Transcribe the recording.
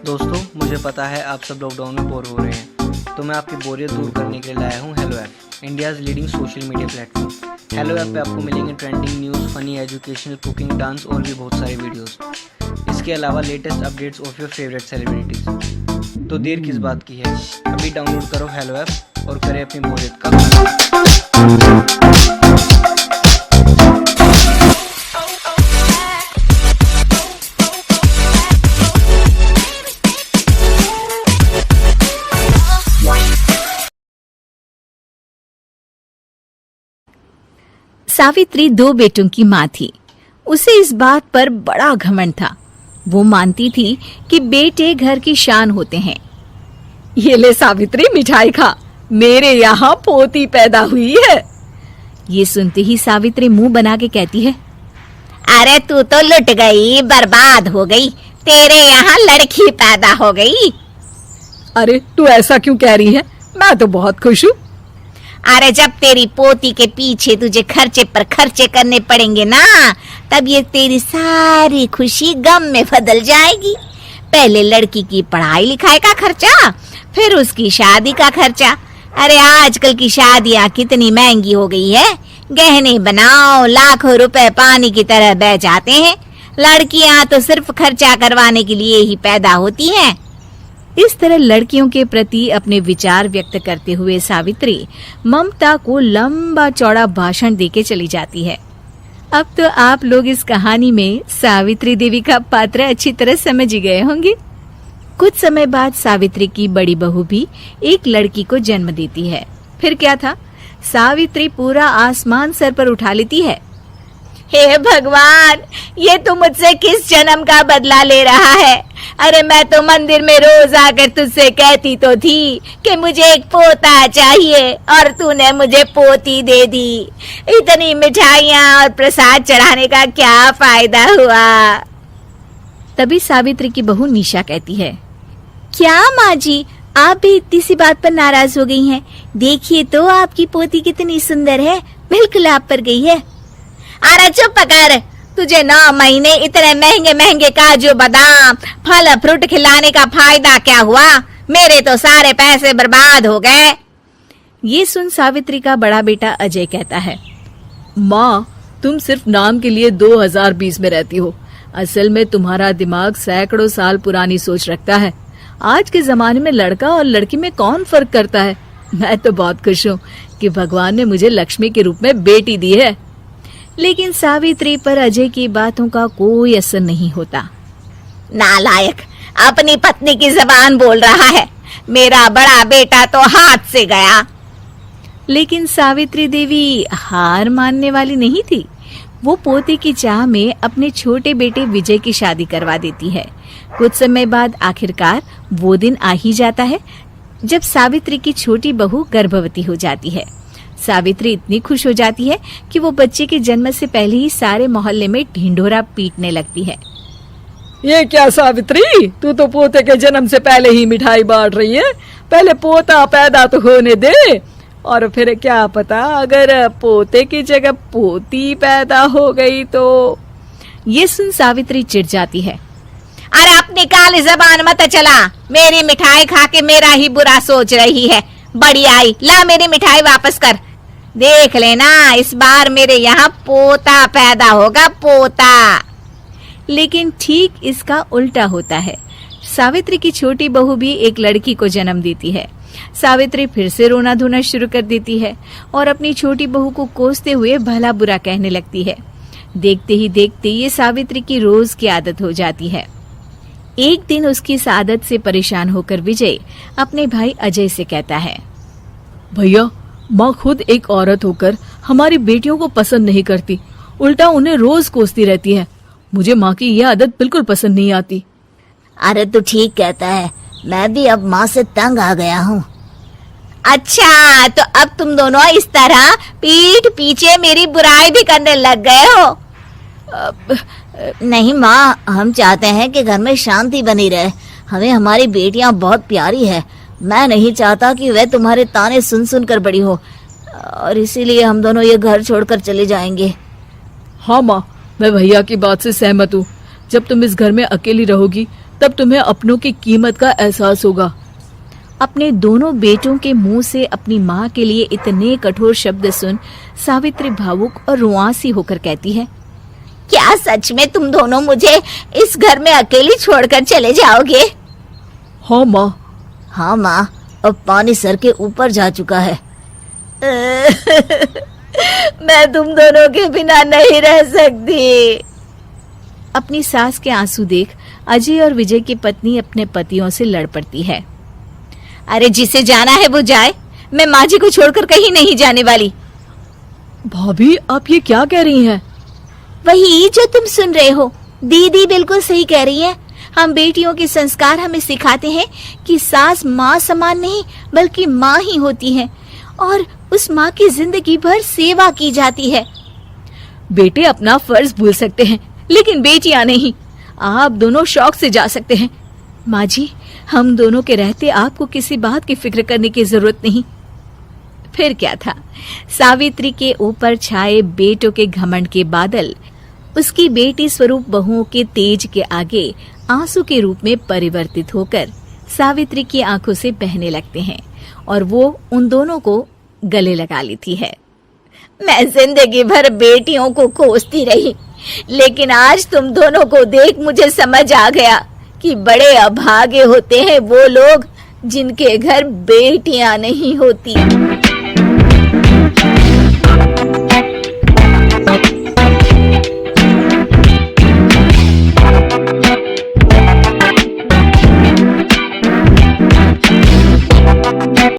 दोस्तों, मुझे पता है आप सब लॉकडाउन में बोर हो रहे हैं, तो मैं आपकी बोरियत दूर करने के लिए लाया हूँ hello app, India's leading social media platform. Hello app पे आपको मिलेंगे trending news, funny, educational, cooking, dance और भी बहुत सारे वीडियोस। इसके अलावा latest updates of your favourite celebrities. तो देर किस बात की है, अभी डाउनलोड करो हेलो ऐप और करें अपनी बोरियत का खत्म। सावित्री 2 बेटों की माँ थी। उसे इस बात पर बड़ा घमंड था। वो मानती थी कि बेटे घर की शान होते हैं। ये ले सावित्री, मिठाई खा, मेरे यहाँ पोती पैदा हुई है। ये सुनते ही सावित्री मुंह बना के कहती है, अरे तू तो लुट गई, बर्बाद हो गई, तेरे यहाँ लड़की पैदा हो गई। अरे तू ऐसा क्यों कह रही है, मैं तो बहुत खुश हूँ। अरे जब तेरी पोती के पीछे तुझे खर्चे पर खर्चे करने पड़ेंगे ना, तब ये तेरी सारी खुशी गम में बदल जाएगी। पहले लड़की की पढ़ाई लिखाई का खर्चा, फिर उसकी शादी का खर्चा। अरे आजकल की शादियाँ कितनी महंगी हो गई है, गहने बनाओ, लाखों रुपए पानी की तरह बह जाते हैं। लड़कियाँ तो सिर्फ खर्चा करवाने के लिए ही पैदा होती हैं। इस तरह लड़कियों के प्रति अपने विचार व्यक्त करते हुए सावित्री ममता को लंबा चौड़ा भाषण देके चली जाती है। अब तो आप लोग इस कहानी में सावित्री देवी का पात्र अच्छी तरह समझ ही गए होंगे। कुछ समय बाद सावित्री की बड़ी बहू भी एक लड़की को जन्म देती है। फिर क्या था, सावित्री पूरा आसमान सर पर उठा लेती है। हे भगवान, ये तू मुझसे किस जन्म का बदला ले रहा है? अरे मैं तो मंदिर में रोज आकर तुझसे कहती तो थी कि मुझे एक पोता चाहिए, और तूने मुझे पोती दे दी। इतनी मिठाइयाँ और प्रसाद चढ़ाने का क्या फायदा हुआ? तभी सावित्री की बहू निशा कहती है, क्या माँ जी, आप भी इतनी सी बात पर नाराज हो गई हैं? देखिए तो आपकी पोती कितनी सुंदर है, बिल्कुल आप पर गई है। अरे चुप कर, तुझे 9 महीने इतने महंगे महंगे काजू बादाम फल फ्रूट खिलाने का फायदा क्या हुआ? मेरे तो सारे पैसे बर्बाद हो गए। ये सुन सावित्री का बड़ा बेटा अजय कहता है, माँ, तुम सिर्फ नाम के लिए 2020 में रहती हो। असल में तुम्हारा दिमाग सैकड़ों साल पुरानी सोच रखता है। आज के जमाने में लड़का और लड़की में कौन फर्क करता है। मैं तो बहुत खुश हूँ कि भगवान ने मुझे लक्ष्मी के रूप में बेटी दी है। लेकिन सावित्री पर अजय की बातों का कोई असर नहीं होता। नालायक, अपनी पत्नी की जबान बोल रहा है। मेरा बड़ा बेटा तो हाथ से गया। लेकिन सावित्री देवी हार मानने वाली नहीं थी। वो पोते की चाह में अपने छोटे बेटे विजय की शादी करवा देती है। कुछ समय बाद आखिरकार वो दिन आ ही जाता है जब सावित्री की छोटी बहू गर्भवती हो जाती है। सावित्री इतनी खुश हो जाती है कि वो बच्चे के जन्म से पहले ही सारे मोहल्ले में ढिंढोरा पीटने लगती है। ये क्या सावित्री, तू तो पोते के जन्म से पहले ही मिठाई बांट रही है। पहले पोता पैदा तो होने दे, और फिर क्या पता अगर पोते की जगह पोती पैदा हो गई तो। ये सुन सावित्री चिढ़ जाती है। अरे अपनी काली जबान मत चला, मेरी मिठाई खा के मेरा ही बुरा सोच रही है। बड़ी आई, ला मेरी मिठाई वापस कर। देख लेना, इस बार मेरे यहाँ पोता पैदा होगा, पोता। लेकिन ठीक इसका उल्टा होता है। सावित्री की छोटी बहू भी एक लड़की को जन्म देती है। सावित्री फिर से रोना धोना शुरू कर देती है और अपनी छोटी बहू को कोसते हुए भला बुरा कहने लगती है। देखते ही देखते ये सावित्री की रोज की आदत हो जाती है। एक दिन उसकी इस आदत से परेशान होकर विजय अपने भाई अजय से कहता है, भैया, माँ खुद एक औरत होकर हमारी बेटियों को पसंद नहीं करती, उल्टा उन्हें रोज कोसती रहती है। मुझे माँ की यह आदत बिल्कुल पसंद नहीं आती। अरे तू ठीक कहता है, मैं भी अब माँ से तंग आ गया हूँ। अच्छा, तो अब तुम दोनों इस तरह पीठ पीछे मेरी बुराई भी करने लग गए हो? नहीं माँ, हम चाहते हैं कि घर में शांति बनी रहे। हमें हमारी बेटियाँ बहुत प्यारी है। मैं नहीं चाहता कि वह तुम्हारे ताने सुन सुन कर बड़ी हो, और इसीलिए हम दोनों ये घर छोड़कर चले जाएंगे। हाँ माँ, मैं भैया की बात से सहमत हूँ। जब तुम इस घर में अकेली रहोगी तब तुम्हें अपनों की कीमत का एहसास होगा। अपने दोनों बेटों के मुंह से अपनी माँ के लिए इतने कठोर शब्द सुन सावित्री भावुक और रुआंसी होकर कहती है, क्या सच में तुम दोनों मुझे इस घर में अकेली छोड़कर चले जाओगे? हाँ माँ। हाँ माँ, अब पानी सर के ऊपर जा चुका है। मैं तुम दोनों के बिना नहीं रह सकती। अपनी सास के आंसू देख अजय और विजय की पत्नी अपने पतियों से लड़ पड़ती है। अरे जिसे जाना है वो जाए, मैं माँ जी को छोड़कर कहीं नहीं जाने वाली। भाभी आप ये क्या कह रही हैं? वही जो तुम सुन रहे हो, दीदी बिल्कुल सही कह रही है। हम बेटियों के संस्कार हमें सिखाते हैं कि सास माँ समान नहीं बल्कि माँ ही होती है और उस माँ की जिंदगी भर सेवा की जाती है। बेटे अपना फर्ज भूल सकते हैं लेकिन बेटियां नहीं। आप दोनों शौक से जा सकते हैं। माँ जी, हम दोनों के रहते आपको किसी बात की फिक्र करने की जरूरत नहीं। फिर क्या था, सावित्री के ऊपर छाए बेटों के घमंड के बादल उसकी बेटी स्वरूप बहुओं के तेज के आगे आंसू के रूप में परिवर्तित होकर सावित्री की आंखों से बहने लगते हैं और वो उन दोनों को गले लगा लेती है। मैं जिंदगी भर बेटियों को कोसती रही, लेकिन आज तुम दोनों को देख मुझे समझ आ गया कि बड़े अभागे होते हैं वो लोग जिनके घर बेटियां नहीं होती।